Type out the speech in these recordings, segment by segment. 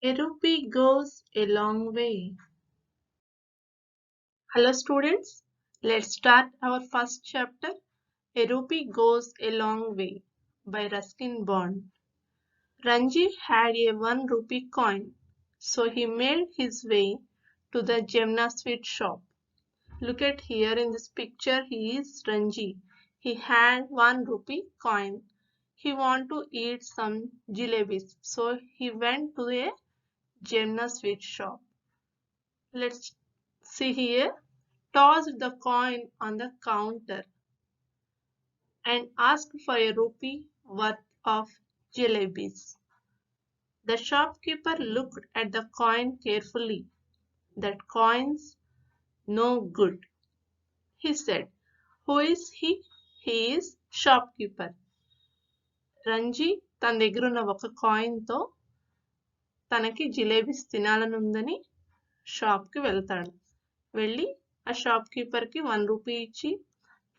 A rupee goes a long way. Hello students, let's start our first chapter. A rupee goes a long way by Ruskin Bond. Ranji had a 1 rupee coin, so he made his way to the Jemna sweet shop. Look at here in this picture, he is Ranji. He had 1 rupee coin. He want to eat some jalebis, so he went to a Jemna sweet shop. Let's see here. Tossed the coin on the counter and asked for a rupee worth of jalebis. The shopkeeper looked at the coin carefully. That coin's no good, he said. Who is he? He is shopkeeper. Ranji తన దగ్గర ఉన్న ఒక కాయిన్తో తనకి జిలేబీస్ తినాలని ఉందని షాప్కి వెళ్తాడు. వెళ్ళి ఆ షాప్ కీపర్కి 1 రూపీ ఇచ్చి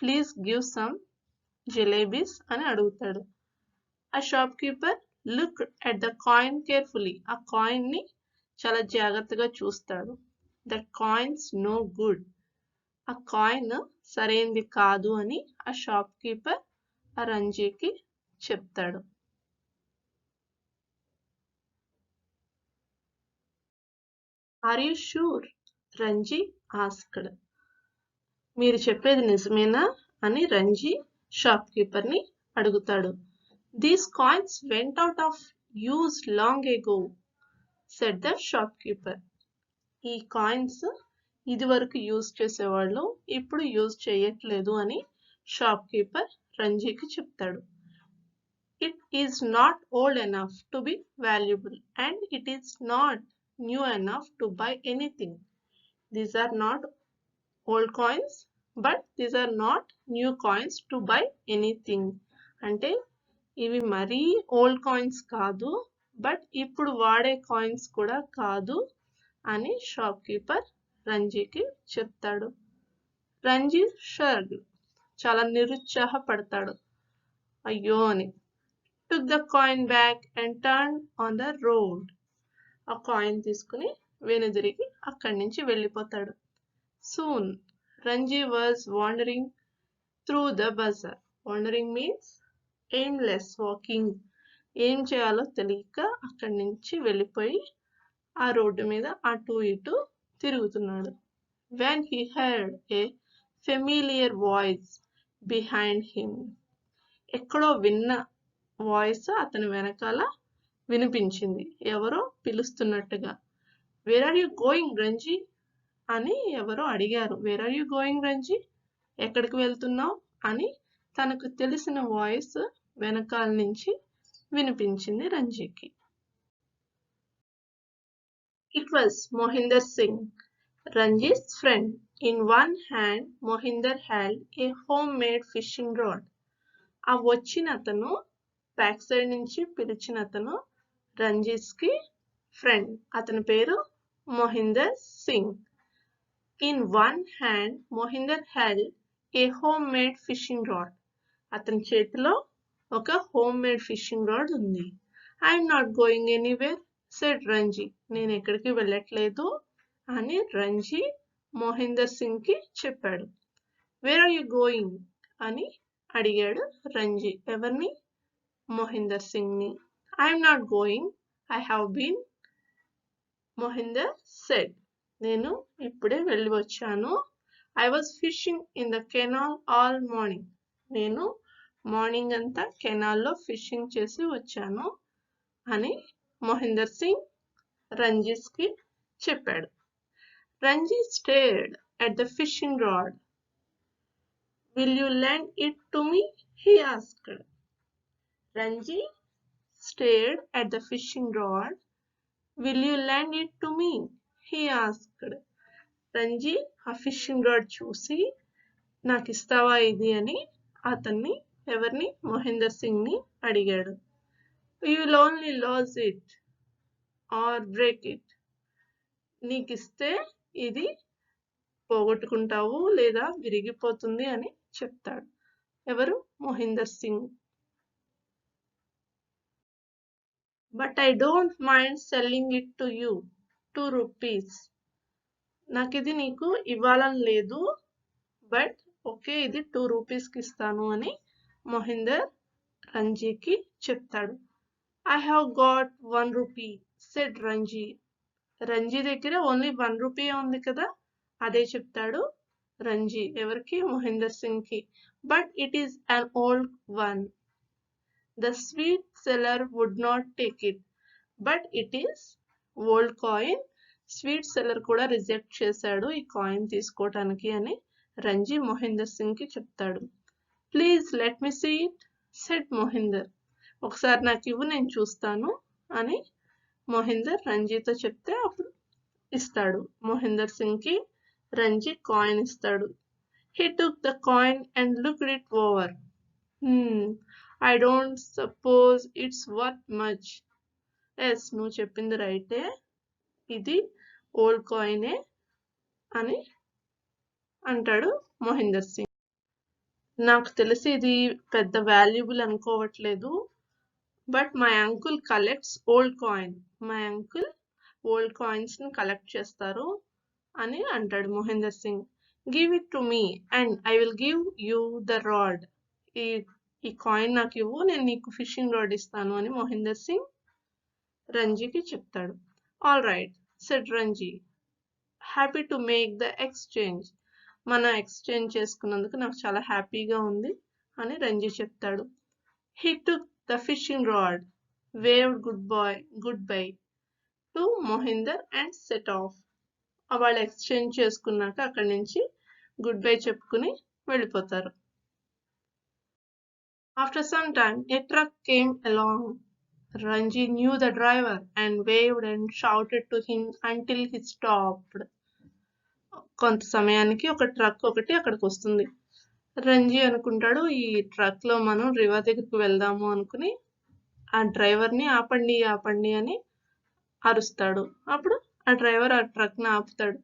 ప్లీజ్ గివ్ సమ్ జిలేబీస్ అని అడుగుతాడు. ఆ shop keeper look at the coin carefully. ఆ కాయిన్ ని చాలా జాగ్రత్తగా చూస్తాడు. That coins no good. ఆ కాయిన్ సరైనది కాదు అని ఆ షాప్ కీపర్ ఆ రంజీకి చెప్తాడు. Are you sure? Ranji asked. మీరు చెప్పేది నిజమేనా అని రంజీ షాప్ కీపర్ ని అడుగుతాడు. These coins went out of use long ago, said the shopkeeper. ఈ కాయిన్స్ ఇది వరకు యూజ్ చేసేవాళ్ళు, ఇప్పుడు యూజ్ చేయట్లేదు అని షాప్ కీపర్ రంజీకి చెప్తాడు. It is not old enough to be valuable and it is not new enough to buy anything. These are not old coins, but these are not new coins to buy anything. అంటే ఇవి మరీ old coins కాదు, but ఇప్పుడు వాడే coins కూడా కాదు అని shop keeper రంజీకి చెప్తాడు. రంజీ షర్డ్, చాలా నిరుత్సాహపడతాడు. అయ్యో అని. Took the coin back and turn on the road. ఆ కాయిన్ తీసుకుని వెనుదిరిగి అక్కడి నుంచి వెళ్ళిపోతాడు. Soon Ranji was wandering through the bazaar. Wandering means aimless walking. ఏం చేయాలో తెలియక అక్కడి నుంచి వెళ్ళిపోయి ఆ రోడ్డు మీద అటు ఇటు తిరుగుతున్నాడు. When he heard a familiar voice behind him. ఎక్కడో విన్న వాయిస్ అతని వెనకాల వినిపించింది, ఎవరో పిలుస్తున్నట్టుగా. Where are you going Ranji అని ఎవరో అడిగారు. Where are you going Ranji, ఎక్కడికి వెళ్తున్నావు అని తనకు తెలిసిన వాయిస్ వెనకాల నుంచి వినిపించింది రంజీకి. It was Mohinder Singh, Ranji's friend. In one hand, Mohinder held a homemade fishing rod. ఆ వచ్చిన అతను బ్యాక్ సైడ్ నుంచి పిలిచిన అతను రంజీస్కి ఫ్రెండ్. అతని పేరు Mohinder Singh. In one hand Mohinder held a home made fishing rod. అతని చేతిలో ఒక హోమ్ మేడ్ ఫిషింగ్ రాడ్ ఉంది. I'm not going anywhere said Ranji. నేను ఎక్కడికి వెళ్ళట్లేదు అని రంజీ మోహిందర్ సింగ్ కి చెప్పాడు. వేర్ ఆర్ యూ గోయింగ్ అని అడిగాడు రంజీ ఎవరిని? మోహిందర్ సింగ్ ని. I'm not going, I have been, Mohinder said. నేను ఇప్పుడే వెళ్ళి వచ్చాను. I was fishing in the canal all morning. నేను మార్నింగ్ అంతా కెనాల్లో ఫిషింగ్ చేసి వచ్చాను అని మోహిందర్ సింగ్ రంజీస్కి చెప్పాడు. Ranji stirred at the fishing rod. Will you lend it to me? He asked. Ranji stirred at the fishing rod. Will you lend it to me? He asked. Ranji ఆ fishing rod చూసి నాకు ఇస్తావా ఇది అని అతన్ని ఎవరిని? మోహిందర్ సింగ్ ని అడిగాడు. You will only lose it or break it. నీకు ఇస్తే ఇది పోగొట్టుకుంటావు లేదా విరిగిపోతుంది అని చెప్తాడు. ఎవరు? Mohinder Singh. But I don't mind selling it to you 2 rupees. నాకు ఇది నీకు ఇవ్వాలని లేదు, బట్ ఓకే ఇది 2 రూపీస్కి ఇస్తాను అని మొహిందర్ రంజీకి చెప్తాడు. I have got 1 rupee said Ranji. Ranji దగ్గర ఓన్లీ 1 రూపీ ఉంది కదా, అదే చెప్తాడు రంజీ. ఎవరికి? మొహిందర్ సింగ్ కి. But it is an old one. The sweet seller would not take it. But it is old coin. Sweet seller కూడా రిజెక్ట్ చేశాడు ఈ కాయిన్ తీసుకోవటానికి అని రంజీ మొహిందర్ సింగ్ కి చెప్తాడు. Please let me see it said Mohinder. ఒకసారి నాకు ఇవ్వు, నేను చూస్తాను అని మొహిందర్ రంజీతో చెప్తే అప్పుడు ఇస్తాడు. మొహిందర్ సింగ్ కి రంజీ కాయిన్ ఇస్తాడు. He took the coin and looked it over. I don't suppose it's worth much. Yes, నువ్వు చెప్పింది రైటే, ఇది ఓల్డ్ కాయినే అని అంటాడు మొహిందర్ సింగ్. నాకు తెలిసి ఇది పెద్ద వాల్యుబుల్ అనుకోవట్లేదు, but my uncle collects old coin. My uncle old coins ని కలెక్ట్ చేస్తారు అని అంటాడు Mohinder Singh. Give it to me and I will give you the rod. ఈ కాయిన్ నాకు ఇవ్వు, నేను నీకు ఫిషింగ్ రాడ్ ఇస్తాను అని మొహిందర్ సింగ్ రంజీకి చెప్తాడు. All right said Ranji, happy to make the exchange. మనం ఎక్స్చేంజ్ చేసుకున్నందుకు నాకు చాలా హ్యాపీగా ఉంది అని రంజీ చెప్తాడు. He took the fishing rod, waived good bye to Mohinder and set of. వాళ్ళు ఎక్స్చేంజ్ చేసుకున్నాక అక్కడి నుంచి గుడ్ బై చెప్పుకుని వెళ్ళిపోతారు. After some time A truck came along. Ranji knew the driver and waived and shouted to him until he stopped. కొంత సమయానికి ఒక truck ఒకటి అక్కడికి వస్తుంది. రంజీ అనుకుంటాడు ఈ ట్రక్ లో మనం రివర్ దగ్గరికి వెళ్దాము అనుకుని ఆ డ్రైవర్ ని ఆపండి ఆపండి అని అరుస్తాడు. అప్పుడు ఆ డ్రైవర్ ఆ ట్రక్ ని ఆపుతాడు.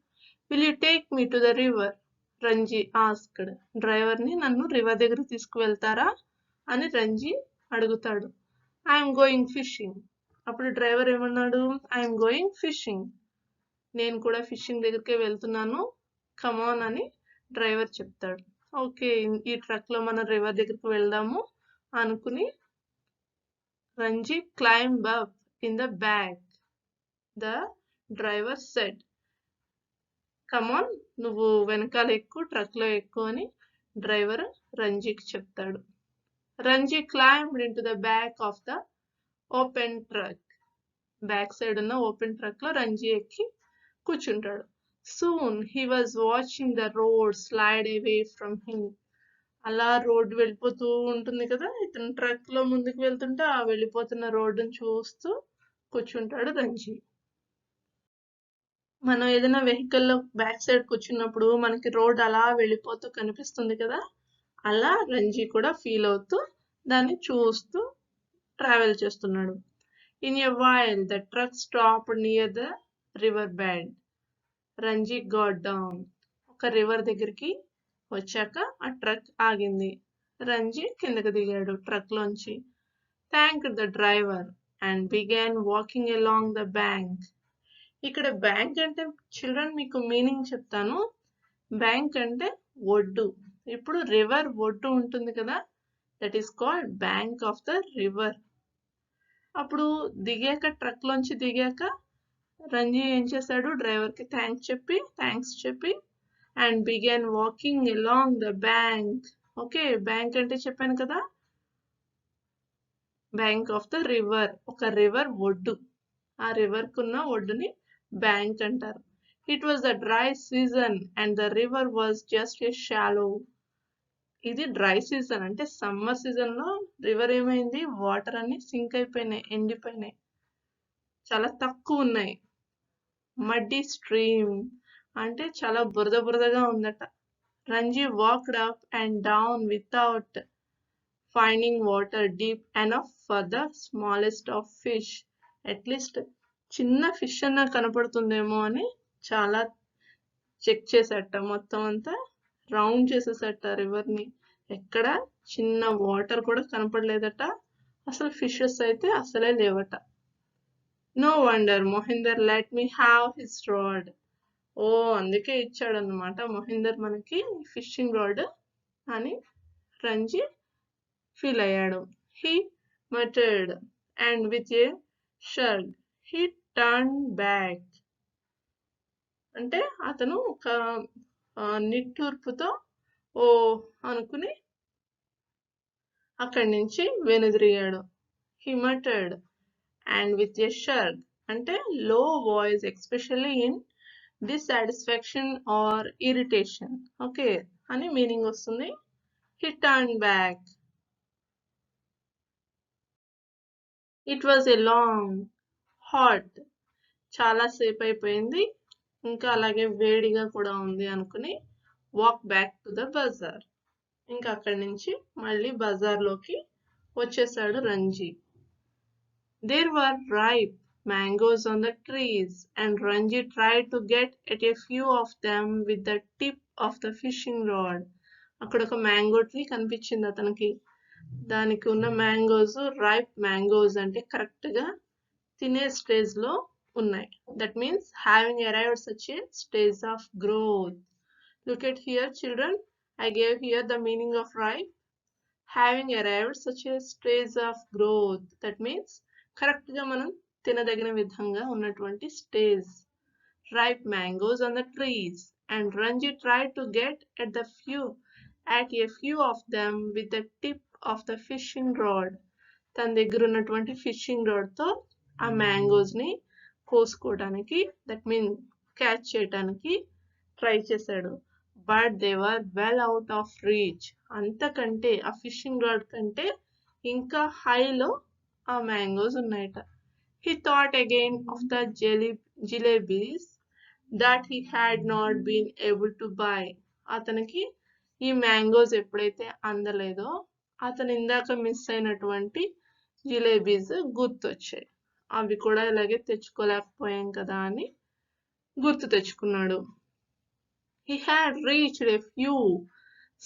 Will you take me to the river? Ranji asked. Driver ని నన్ను రివర్ దగ్గరికి తీసుకువెళ్తారా అని రంజీ అడుగుతాడు. I'm going fishing. అప్పుడు డ్రైవర్ ఏమన్నాడు? I'm going fishing. నేను కూడా ఫిషింగ్ దగ్గరికే వెళ్తున్నాను, కమాన్ అని డ్రైవర్ చెప్తాడు. ఓకే, ఈ ట్రక్ లో మనం రివర్ దగ్గరికి వెళ్దాము అనుకుని Ranji climb up in the back. The driver said, come on, నువ్వు వెనకాల ఎక్కువ, ట్రక్ లో ఎక్కువ అని డ్రైవర్ రంజీకి చెప్తాడు. Ranji climbed in to the back of the open truck. Back side ఉన్న ఓపెన్ ట్రక్ లో రంజీ ఎక్కి కూర్చుంటాడు. Soon he was watching the road slide away from him. అలా రోడ్డు వెళ్ళిపోతూ ఉంటుంది కదా, ఇతను ట్రక్ లో ముందుకు వెళ్తుంటే ఆ వెళ్ళిపోతున్న రోడ్డును చూస్తూ కూర్చుంటాడు రంజీ. మనం ఏదైనా వెహికల్లో బ్యాక్ సైడ్ కూర్చున్నప్పుడు మనకి రోడ్ అలా వెళ్ళిపోతూ కనిపిస్తుంది కదా, అలా రంజీ కూడా ఫీల్ అవుతూ దాన్ని చూస్తూ ట్రావెల్ చేస్తున్నాడు. In a while the truck stopped near the river bank. Ranji got down. ఒక రివర్ దగ్గరికి వచ్చాక ఆ ట్రక్ ఆగింది. రంజీ కిందకి దిగాడు ట్రక్ లోంచి. Thanked the driver and began walking along the bank. ఇక్కడ బ్యాంక్ అంటే చిల్డ్రన్ మీకు మీనింగ్ చెప్తాను. బ్యాంక్ అంటే ఒడ్డు. ఇప్పుడు రివర్ ఒడ్డు ఉంటుంది కదా, that is called bank of the river. అప్పుడు దిగాక, ట్రక్ లోంచి దిగాక రంజీ ఏం చేశాడు? డ్రైవర్ కి థ్యాంక్స్ చెప్పి and began walking along the bank. Okay, bank అంటే చెప్పాను కదా, బ్యాంక్ ఆఫ్ ద రివర్, ఒక రివర్ ఒడ్డు. ఆ రివర్ కున్న ఒడ్డుని బ్యాంక్ అంటారు. It was the dry season and the river was just a shallow. ఇది డ్రై సీజన్ అంటే సమ్మర్ సీజన్ లో రివర్ ఏమైంది, వాటర్ అన్ని సింక్ అయిపోయినాయి, ఎండిపోయినాయి, చాలా తక్కువ ఉన్నాయి. మడ్డీ స్ట్రీమ్ అంటే చాలా బురదగా ఉందట. Ranji walked up and down without finding water deep enough for the smallest of fish. At least చిన్న ఫిష్ అన్నా కనపడుతుందేమో అని చాలా చెక్ చేసేట, మొత్తం అంతా రౌండ్ చేసేసట రివర్ ని. ఎక్కడ చిన్న వాటర్ కూడా కనపడలేదట, అసలు ఫిషెస్ అయితే అసలే లేవట. No wonder Mohinder let me have his rod. ఓ అందుకే ఇచ్చాడనమాట మొహిందర్ మనకి ఫిషింగ్ రాడ్ అని రంజీ ఫీల్ అయ్యాడు. He muttered and with a shrug he turned back. అంటే అతను ఒక నిట్టూర్పుతో ఓ అనుకుని అక్కడి నుంచి వెనుదిరిగాడు. He muttered and with a shrug అంటే low voice especially in dissatisfaction or irritation. Okay అని మీనింగ్ వస్తుంది. He turned back. It was a long, hot, చాలా సేపు అయిపోయింది, ఇంకా అలాగే వేడిగా కూడా ఉంది అనుకుని walk back to the bazaar. ఇంకా అక్కడి నుంచి మళ్ళీ బజార్లోకి వచ్చేసాడు Ranji. There were ripe mangoes on the trees and Ranji tried to get at a few of them with the tip of the fishing rod. అక్కడ ఒక మ్యాంగో ట్రీ కనిపించింది అతనికి. దానికి ఉన్న మ్యాంగోస్ రైప్ మ్యాంగోస్ అంటే కరెక్ట్ గా తినే స్టేజ్ లో ఉన్నాయి. That means having arrived such a stage of growth. Look at here children, I gave here the meaning of ripe. Having arrived such a stage of growth, that means correct గా మనం తినదగిన విధంగా ఉన్నటువంటి stage. Ripe mangoes on the trees and Ranji tried to get at a few of them with the tip of the fishing rod. తన దగ్గర ఉన్నటువంటి fishing rod తో ఆ మ్యాంగోస్ ని కోసుకోవడానికి, దట్ మీన్ క్యాచ్ చేయడానికి ట్రై చేశాడు. But they were well out of reach. అంతకంటే ఆ ఫిషింగ్ రాడ్ కంటే ఇంకా హైలో ఆ మ్యాంగోస్ ఉన్నాయట. He thought again of the jalebis that he had not been able to buy. అతనికి ఈ మ్యాంగోస్ ఎప్పుడైతే అందలేదో అతను ఇందాక మిస్ అయినటువంటి జిలేబీస్ గుర్తొచ్చాయి. అవి కూడా ఇలాగే తెచ్చుకోలేకపోయాం కదా అని గుర్తు తెచ్చుకున్నాడు. He had reached a few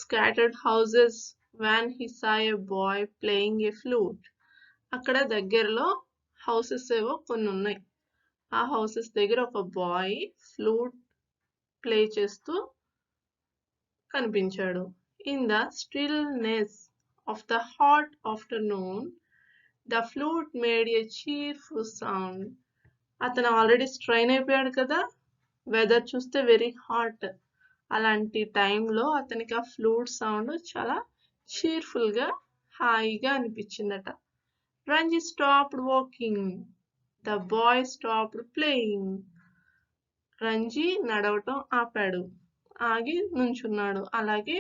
scattered houses when he saw a boy playing a flute. అక్కడ దగ్గరలో హౌసెస్ ఏవో కొన్ని ఉన్నాయి. ఆ హౌసెస్ దగ్గర ఒక బాయ్ ఫ్లూట్ ప్లే చేస్తూ కనిపించాడు. In the stillness of the hot afternoon the flute made A cheerful sound. అతను ఆల్రెడీ స్ట్రైన్ అయిపోయాడు కదా, వెదర్ చూస్తే వెరీ హాట్. అలాంటి టైంలో అతనికి ఆ ఫ్లూట్ సౌండ్ చాలా చీర్ఫుల్ గా హాయిగా అనిపించిందట. Ranji stopped walking. The boy stopped playing. Ranji నడవటం ఆపాడు, ఆగి నుంచున్నాడు. అలాగే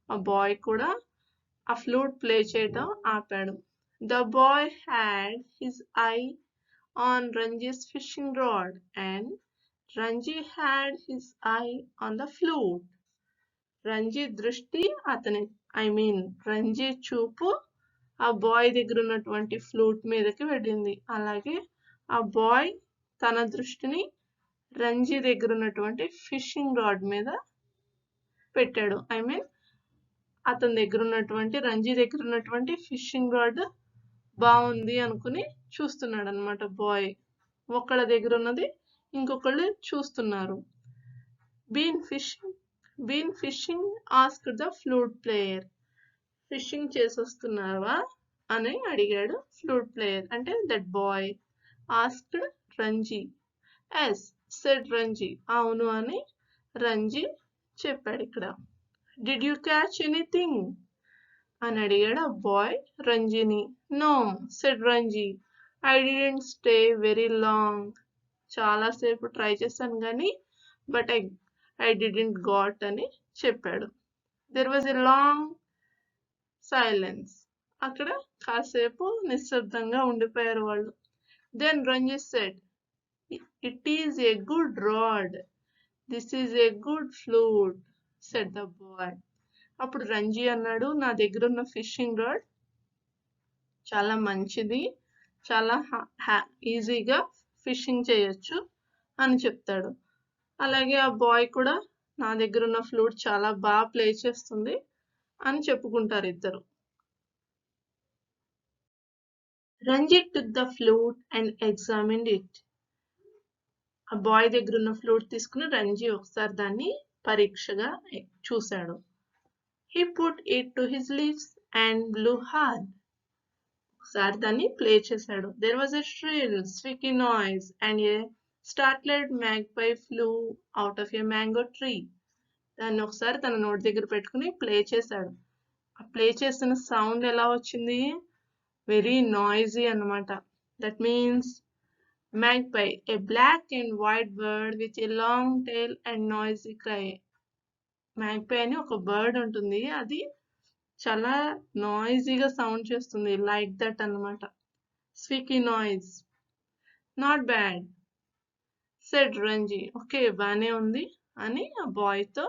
ఆ బాయ్ కూడా ఆ ఫ్లూట్ ప్లే చేయటం ఆపాడు. The boy had his eye on Ranji's fishing rod and Ranji had his eye on the flute. Ranji దృష్టి రంజీ చూపు ఆ బాయ్ దగ్గర ఉన్నటువంటి ఫ్లూట్ మీదకి వెళ్ళింది. అలాగే ఆ బాయ్ తన దృష్టిని రంజీ దగ్గర ఉన్నటువంటి ఫిషింగ్ రాడ్ మీద పెట్టాడు. అతని దగ్గర ఉన్నటువంటి రంజీ దగ్గర ఉన్నటువంటి ఫిషింగ్ రాడ్ బాగుంది అనుకుని చూస్తున్నాడు అనమాట బాయ్. ఒకళ్ళ దగ్గర ఉన్నది ఇంకొకళ్ళు చూస్తున్నారు. Been fishing asked the flute player. ఫిషింగ్ చేసి వస్తున్నావా అని అడిగాడు ఫ్లూట్ ప్లేయర్. అంటే that boy asked Ranji. Yes said Ranji. అవును అని రంజీ చెప్పాడు ఇక్కడ. డిడ్ యూ క్యాచ్ ఎనీథింగ్ అని అడిగాడు ఆ బాయ్ రంజీని. No said Ranji, I didn't stay very long. చాలాసేపు ట్రై చేశాను కానీ బట్ ఐ డిడ్ంట్ గాట్ అని చెప్పాడు. There was a long silence. అక్కడ కాసేపు నిశ్శబ్దంగా ఉండిపోయారు వాళ్ళు. Then Ranji said, it is a good rod, this is a good flute said the boy. అప్పుడు రంజీ అన్నాడు, నా దగ్గర ఉన్న ఫిషింగ్ రాడ్ చాలా మంచిది, చాలా ఈజీగా ఫిషింగ్ చేయొచ్చు అని చెప్తాడు. అలాగే ఆ బాయ్ కూడా నా దగ్గర ఉన్న ఫ్లూట్ చాలా బాగా ప్లే చేస్తుంది అని చెప్పుకుంటారు ఇద్దరు. Ranjit took the flute and examined it. ఆ బాయ్ దగ్గర ఉన్న ఫ్లూట్ తీసుకుని రంజీ ఒకసారి దాన్ని పరీక్షగా చూశాడు. He put it to his lips and blew hard. ఒకసారి దాన్ని ప్లే చేశాడు. There was a shrill, squeaky noise and a startled magpie flew out of a mango tree. దాన్ని ఒకసారి తన నోటి దగ్గర పెట్టుకుని ప్లే చేశాడు. ఆ ప్లే చేసిన సౌండ్ ఎలా వచ్చింది? వెరీ నాయిజీ అన్నమాట. That means magpie, a black and white bird with a long tail and noisy cry. magpie అని ఒక బర్డ్ ఉంటుంది, అది చాలా నాయిజీగా సౌండ్ చేస్తుంది, లైక్ దట్ అన్నమాట. Squeaky noise. Not bad said Ranji. Okay, బానే ఉంది అని ఆ బాయ్ తో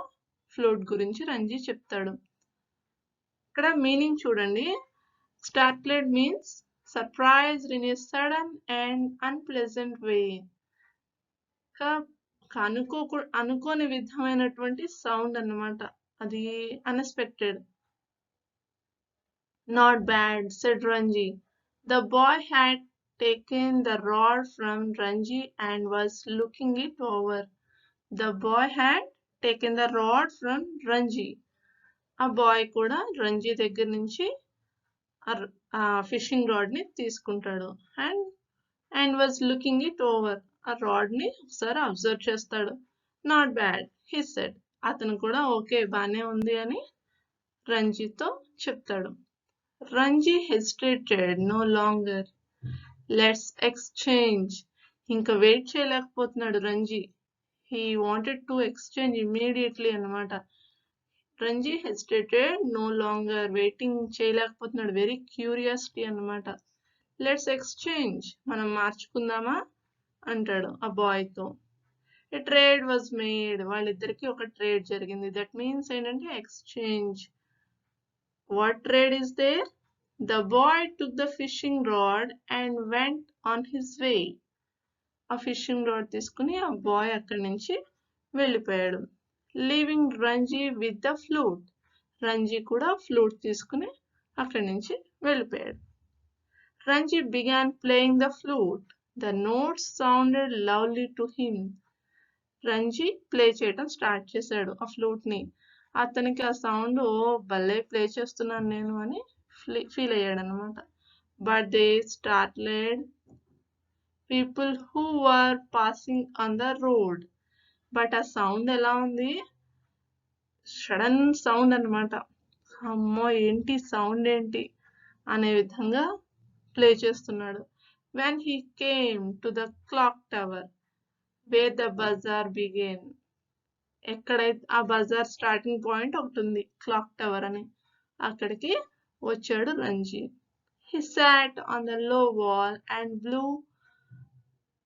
ఫ్లూట్ గురించి రంజీ చెప్తాడు. ఇక్కడ మీనింగ్ చూడండి. స్టార్ట్లెడ్ means surprised in a sudden and unpleasant way. అనుకోని విధమైనటువంటి సౌండ్ అన్నమాట, అది unexpected. Not bad, said Ranji. The boy had taken the rod from Ranji and was looking it over. The boy had taken the rod from Ranji. ఆ boy కూడా రంజీ దగ్గర నుంచి fishing rod ని తీసుకుంటాడు. And was looking it over. ఆ rod ని ఒకసారి observe చేస్తాడు. Not bad he said. అతను కూడా ఓకే, బానే ఉంది అని రంజీతో చెప్తాడు. Ranji hesitated no longer. Let's exchange. ఇంకా వెయిట్ చేయలేకపోతున్నాడు Ranji. He wanted to exchange immediately అన్నమాట. Ranji hesitated no longer. Waiting చేయలేకపోతున్నాడు, వెరీ క్యూరియాసిటీ అన్నమాట. లెట్స్ ఎక్స్చేంజ్, మనం మార్చుకుందామా అంటాడు ఆ బాయ్ తో. ఏ ట్రేడ్ వాజ్ మేడ్. వాళ్ళిద్దరికి ఒక ట్రేడ్ జరిగింది. దట్ మీన్స్ ఏంటంటే exchange. What trade is there? The boy took the fishing rod and went on his way. ఆ ఫిషింగ్ రాడ్ తీసుకుని ఆ బాయ్ అక్కడి నుంచి వెళ్ళిపోయాడు. Leaving Ranji with the flute. Ranji కూడా ఫ్లూట్ తీసుకుని అక్కడి నుంచి వెళ్ళిపోయాడు. Ranji began playing the flute. The notes sounded lovely to him. Ranji play చేయటం స్టార్ట్ చేశాడు ఆ ఫ్లూట్ ని. అతనికి ఆ సౌండ్, ఓ భలే ప్లే చేస్తున్నాను నేను అని ఫీల్ అయ్యాడు అనమాట. But they startled people who were passing on the road. But ఆ సౌండ్ ఎలా ఉంది? సడన్ సౌండ్ అన్నమాట. అమ్మో ఏంటి సౌండ్ ఏంటి అనే విధంగా ప్లే చేస్తున్నాడు. When he came to the clock tower where the bazaar began. ఎక్కడైతే ఆ బజార్ స్టార్టింగ్ పాయింట్ ఒకటి ఉంది, క్లాక్ టవర్ అని, అక్కడికి వచ్చాడు Ranji. He sat on the low wall and blew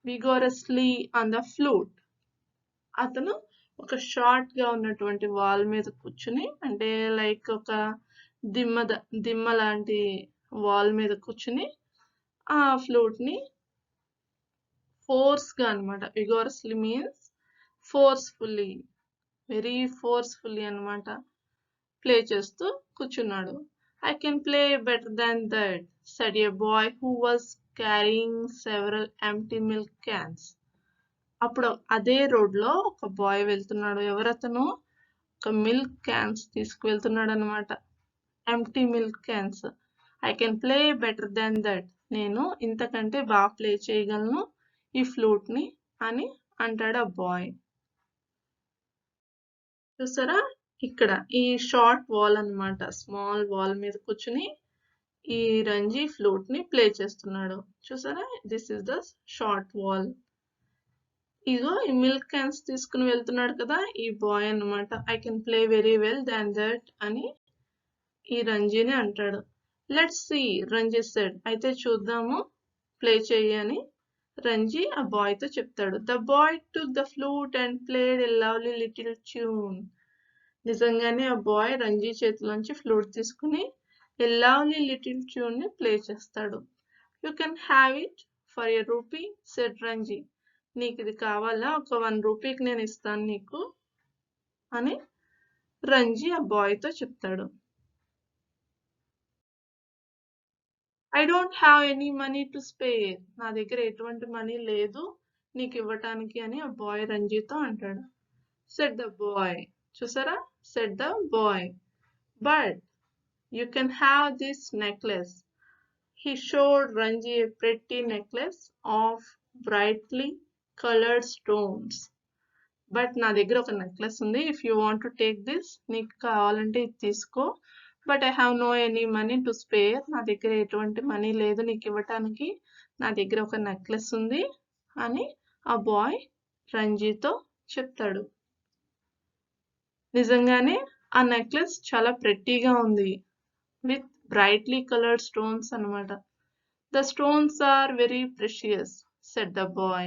vigorously on the flute. అతను ఒక షార్ట్ గా ఉన్నటువంటి వాల్ మీద కూర్చుని, అంటే లైక్ ఒక దిమ్మ లాంటి వాల్ మీద కూర్చుని ఆ ఫ్లూట్ ని ఫోర్స్ గా అనమాట. విగోరస్లీ మీన్స్ ఫోర్స్ఫుల్లీ, వెరీ ఫోర్స్ఫుల్లీ అనమాట ప్లే చేస్తూ కూర్చున్నాడు. I can play better than that said A bye who was carrying several empty milk cans. అప్పుడు అదే రోడ్ లో ఒక బాయ్ వెళ్తున్నాడు. ఎవరతను? ఒక మిల్క్ క్యాన్స్ తీసుకువెళ్తున్నాడు అనమాట, empty milk cans. I can play better than that. నేను ఇంతకంటే బాగా ప్లే చేయగలను ఈ ఫ్లూట్ ని అని అంటాడు ఆ బాయ్. చూసారా, ఇక్కడ ఈ షార్ట్ వాల్ అన్నమాట, స్మాల్ వాల్ మీద కూర్చుని ఈ రంజీ ఫ్లూట్ ని ప్లే చేస్తున్నాడు. చూసారా, this is the short wall. ఇగో ఈ మిల్క్ క్యాన్స్ తీసుకుని వెళ్తున్నాడు కదా ఈ బాయ్ అన్నమాట. I can play very well than that అని ఈ రంజీని అంటాడు. Let's see, Ranji said. అయితే చూద్దాము, ప్లే చెయ్యి అని రంజీ ఆ బాయ్ తో చెప్తాడు. The boy took the flute and played a lovely little tune. నిజంగానే ఆ బాయ్ రంజీ చేతిలోంచి ఫ్లూట్ తీసుకుని ఎ లవ్లీ లిటిల్ ట్యూన్ ని ప్లే చేస్తాడు. You can have it for a rupee said Ranji. నీకు ఇది కావాలా? ఒక 1 రూపీకి నేను ఇస్తాను నీకు అని రంజీ ఆ బాయ్ తో చెప్తాడు. I don't have any money to spare. నా దగ్గర ఎటువంటి మనీ లేదు నీకు ఇవ్వటానికి అని ఆ బాయ్ రంజీతో అంటాడు. Said the boy. చూసారా? Said the boy. But you can have this necklace. He showed Ranji a pretty necklace of brightly colored stones. But నా దగ్గర ఒక నెక్లెస్ ఉంది. If you want to take this, నీకు కావాలంటే ఇది తీసుకో. But I have no any money to spare. నా దగ్గర ఎటువంటి మనీ లేదు నీకు ఇవ్వటానికి. నా దగ్గర ఒక నెక్లెస్ ఉంది అని ఆ బాయ్ రంజీతో చెప్తాడు. నిజంగానే ఆ నెక్లెస్ చాలా ప్రెట్టీగా ఉంది. విత్ brightly colored stones అన్నమాట. The stones are very precious, said the boy.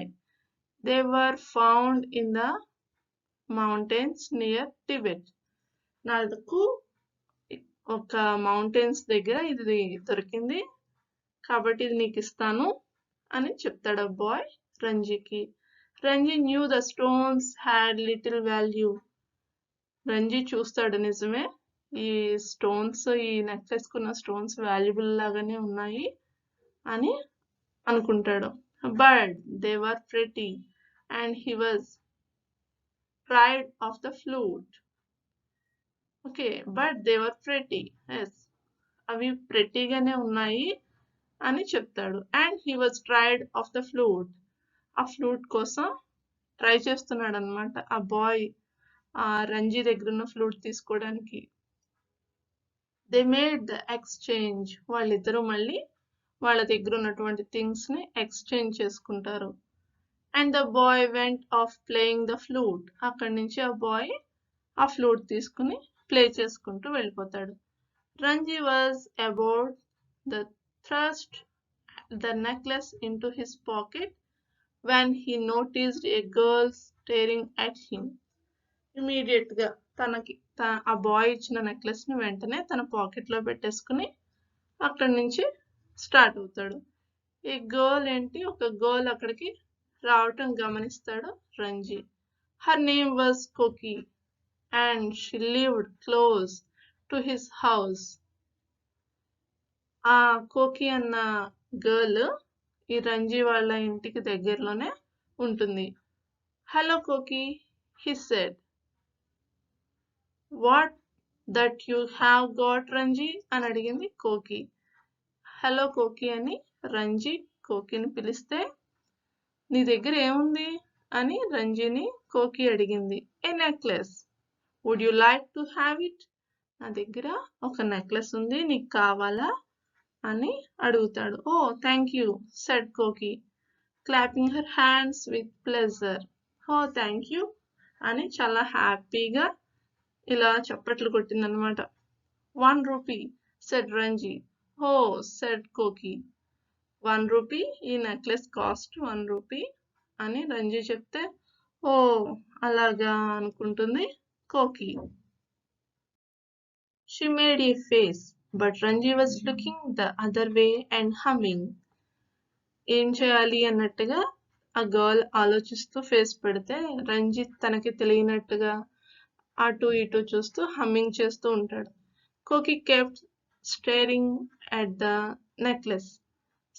They were found in the mountains near Tibet. నాకు ఒక మౌంటైన్స్ దగ్గర ఇది దొరికింది కాబట్టి ఇది నీకు ఇస్తాను అని చెప్తాడు ఆ బాయ్ రంజీకి. Ranji knew the stones had little value. Ranji చూస్తాడు నిజమే ఈ స్టోన్స్, ఈ నెక్లెస్ కున్న స్టోన్స్ వాల్యుబుల్ లాగానే ఉన్నాయి అని అనుకుంటాడు. But they were pretty and he was pride of the flute. Okay, but they were pretty. Yes, అవి ప్రెటీగానే ఉన్నాయి అని చెప్తాడు. And he was tried of the flute. ఆ ఫ్లూట్ కోసం ట్రై చేస్తున్నాడు అనమాట ఆ బాయ్ ఆ రంజీ దగ్గర ఉన్న ఫ్లూట్ తీసుకోవడానికి. They made the exchange. వాళ్ళిద్దరూ మళ్ళీ వాళ్ళ దగ్గర ఉన్నటువంటి థింగ్స్ ని ఎక్స్చేంజ్ చేసుకుంటారు. And the boy went off playing the flute. అక్కడి నుంచి ఆ బాయ్ ఆ ఫ్లూట్ తీసుకుని ప్లే చేసుకుంటూ వెళ్ళిపోతాడు. Ranji was about the thrust the necklace in to his pocket when he noticed A girl staring at him. Immediate గా తనకి ఆ బాయ్ ఇచ్చిన నెక్లెస్ ని వెంటనే తన పాకెట్ లో పెట్టేసుకుని అక్కడి నుంచి స్టార్ట్ అవుతాడు. ఈ గర్ల్ ఏంటి, ఒక గర్ల్ అక్కడికి రావటం గమనిస్తాడు Ranji. Her name was Koki and she lived close to his house. ఆ కోకి అన్న గర్ల్ ఈ రంజీ వాళ్ళ ఇంటికి దగ్గరలోనే ఉంటుంది. Hello Koki, he said. What that you have got Ranji అని అడిగింది కోకి. హలో కోకి అని రంజీ కోకిని పిలిస్తే నీ దగ్గర ఏముంది అని రంజీని కోకి అడిగింది. A necklace, would you like to have it. నా దగ్గర ఒక నెక్లెస్ ఉంది, నీకు కావాలా అని అడుగుతాడు. Oh thank you, said Koki, clapping her hands with pleasure. Oh thank you అని చాలా హ్యాపీగా ఇలా చప్పట్లు కొట్టిందనమాట. 1 rupee, said Ranji. Oh, said Koki. 1 rupee, ఈ నెక్లెస్ కాస్ట్ 1 rupee అని రంజీ చెప్తే ఓ అలాగా అనుకుంటుంది కోకి. She made a face, but Ranji was looking the other way and humming. ఏం చేయాలి అన్నట్టుగా ఆ గర్ల్ ఆలోచిస్తూ ఫేస్ పెడితే రంజీ తనకి తెలియనట్టుగా అటు ఇటు చూస్తూ హమ్మింగ్ చేస్తూ ఉంటాడు. కోకి kept staring at the necklace.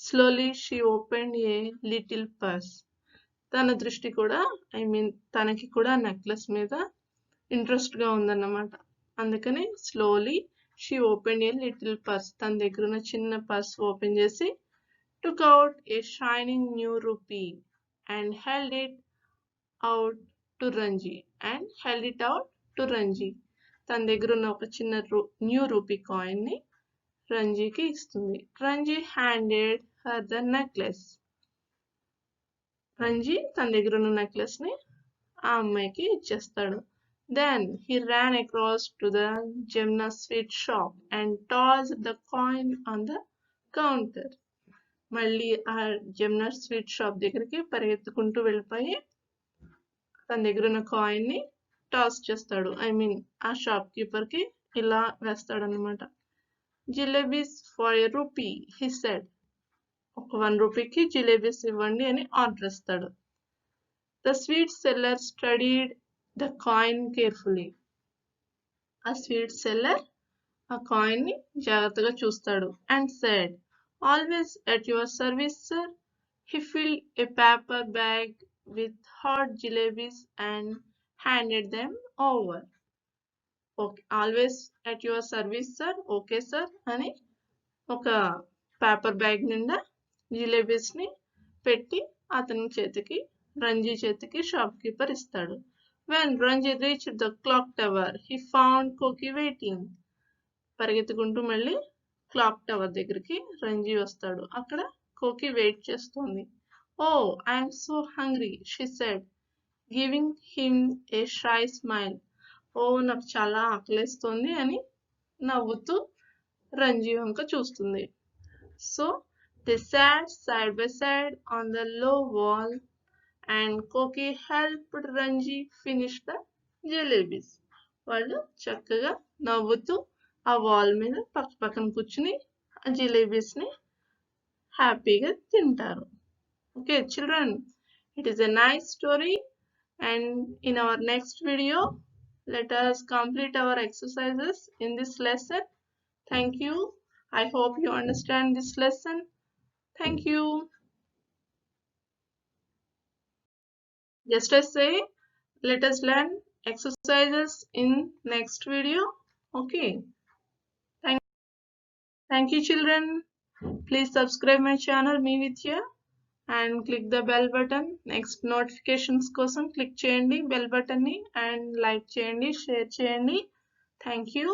Slowly she opened a little purse. తన దృష్టి కూడా తనకి కూడా నెక్లెస్ మీద ఇంట్రెస్ట్ గా ఉందన్నమాట. అందుకని slowly she open a little purse. తన దగ్గర ఉన్న చిన్న పర్స్ ఓపెన్ చేసి took out a shining new rupee and held it out to Ranji. తన దగ్గర ఉన్న ఒక చిన్న న్యూ రూపీ కాయిన్ ని రంజీకి ఇస్తుంది. Ranji handed her the necklace. Ranji తన దగ్గర ఉన్న నెక్లెస్ ని ఆ అమ్మాయికి ఇచ్చేస్తాడు. Then he ran across to the Jemna sweet shop and tossed the coin on the counter. మళ్ళీ ఆ జెమ్నా స్వీట్ షాప్ దగ్గరికి పరిగెత్తుకుంటూ వెళ్ళిపోయి తన దగ్గర ఉన్న కాయిన్ ని టాస్ చేస్తాడు. ఆ షాప్ కీపర్ కి ఇలా వేస్తాడు అనమాట. Jalebis for a rupee, he said. ఒక 1 రూపీకి జిలేబీస్ ఇవ్వండి అని ఆర్డర్ ఇస్తాడు. The sweet seller studied the coin carefully. ఆ స్వీట్ సెల్లర్ ఆ కాయిన్ ని జాగ్రత్తగా చూస్తాడు. And said, Always at your service, sir. He filled a paper bag with hot jalebis and handed them over. Okay, always at your service, sir. Okay, sir. అని ఒక paper bag నిండా జిలేబీస్ ని పెట్టి అతని చేతికి రంజీ చేతికి షాప్ కీపర్ ఇస్తాడు. When Ranji reached the clock tower, he found Koki waiting. పరిగెత్తుకుంటూ మళ్ళీ క్లాక్ టవర్ దగ్గరికి రంజీ వస్తాడు. అక్కడ కోకి వెయిట్ చేస్తోంది. Oh I'm so hungry she said, giving him a shy smile. Oh నాకు చాలా ఆకలేస్తోంది అని నవ్వుతూ రంజీ వంక చూస్తుంది. So they sat side by side on the low wall and Koki helped Ranji finish the jalebis. వాళ్ళు చక్కగా నవ్వుతూ ఆ వాల్ మీద పక్క పక్కన కూర్చుని ఆ జిలేబీస్ ని హ్యాపీగా తింటారు. Okay children, it is a nice story, and in our next video let us complete our exercises in this lesson. Thank you. I hope you understand this lesson. Thank you. Just as say, let us learn exercises in next video. Okay. Thank you children. Please subscribe my channel Me With You and click the bell button. Next notifications కోసం click చేయండి bell button ని, and like చేయండి, share చేయండి. Thank you.